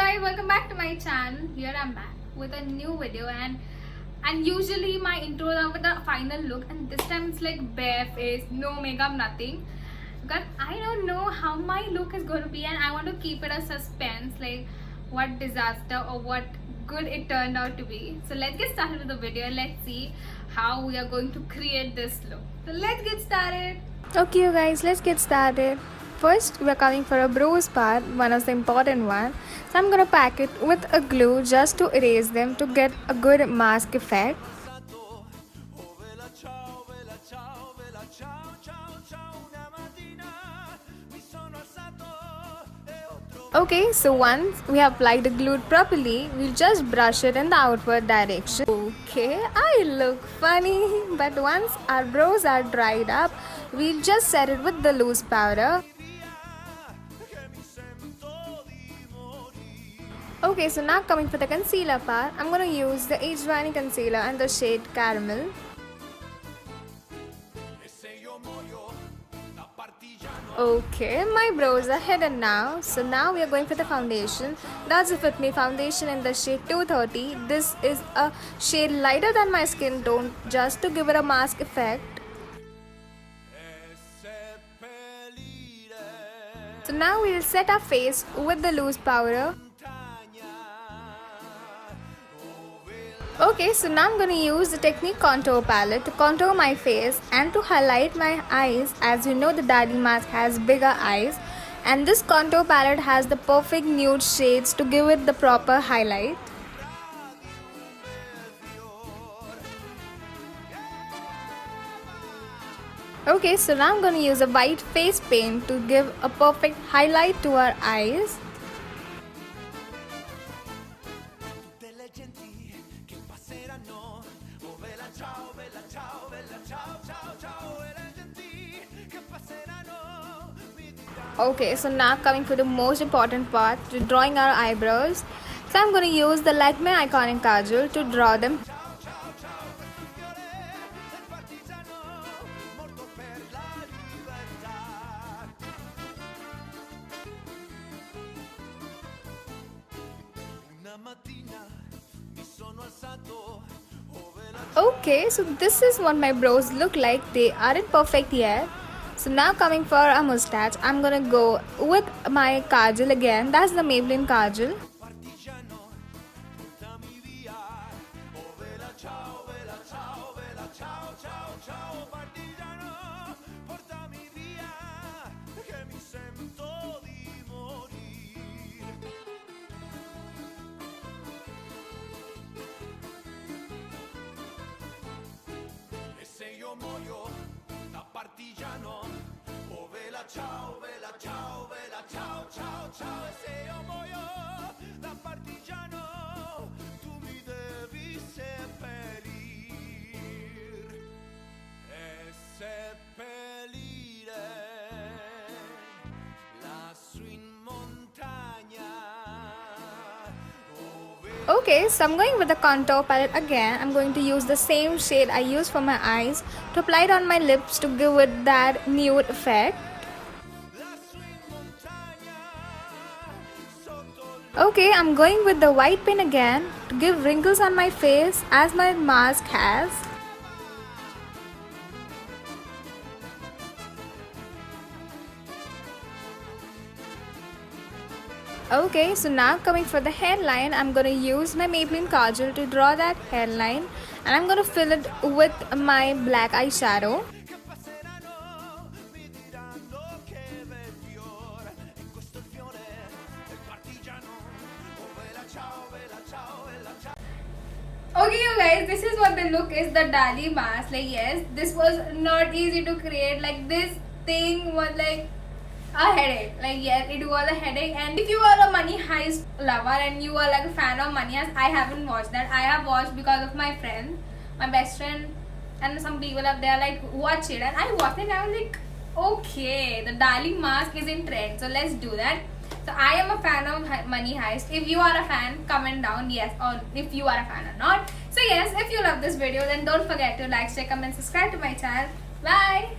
guys, welcome back to my channel. Here I'm back with a new video, and usually my intros are with the final look, and this time it's like bare face, no makeup, nothing, because I don't know how my look is going to be, and I want to keep it a suspense, like what disaster or what good it turned out to be. So let's get started with the video. Let's see how we are going to create this look. So let's get started. Okay, you guys, let's get started. First, we are coming for a brows part, one of the important one. So I'm gonna pack it with a glue just to erase them to get a good mask effect. Okay, so once we have applied the glue properly, we'll just brush it in the outward direction. Okay, I look funny, but once our brows are dried up, we'll just set it with the loose powder. Okay, so now coming for the concealer part, I'm gonna use the Age Drying Concealer and the shade Caramel. Okay, my brows are hidden now. So now we are going for the foundation. That's a Fit Me foundation in the shade 230. This is a shade lighter than my skin tone, just to give it a mask effect. So now we will set our face with the loose powder. Okay, so now I'm going to use the Technique contour palette to contour my face and to highlight my eyes. As you know, the Dali mask has bigger eyes, and this contour palette has the perfect nude shades to give it the proper highlight. Okay, so now I'm going to use a white face paint to give a perfect highlight to our eyes. Okay, so now coming for the most important part, to drawing our eyebrows. So I'm going to use the Lakme Iconic Kajal to draw them. Okay, so this is what my brows look like. They aren't perfect yet. So now coming for a mustache, I'm gonna go with my kajal again. That's the Maybelline kajal. Okay, so I'm going with the contour palette again. I'm going to use the same shade I used for my eyes to apply it on my lips to give it that nude effect. Okay, I'm going with the white pen again to give wrinkles on my face as my mask has. Okay, so now coming for the hairline, I'm going to use my Maybelline Kajal to draw that hairline, and I'm going to fill it with my black eyeshadow. Okay, you guys, this is what the look is, the Dali mask. Like, yes, this was not easy to create. Like, this thing was like a headache. Like, yes, it was a headache. And if you are a Money Heist lover and you are like a fan of Money Heist, I haven't watched that. I have watched because of my friend, my best friend, and some people up there like, watch it. And I watched it and I was like, okay, the Dali mask is in trend, so let's do that. So I am a fan of Money Heist. If you are a fan, comment down yes, or if you are a fan or not. So yes, if you love this video, then don't forget to like, share, comment, subscribe to my channel. Bye.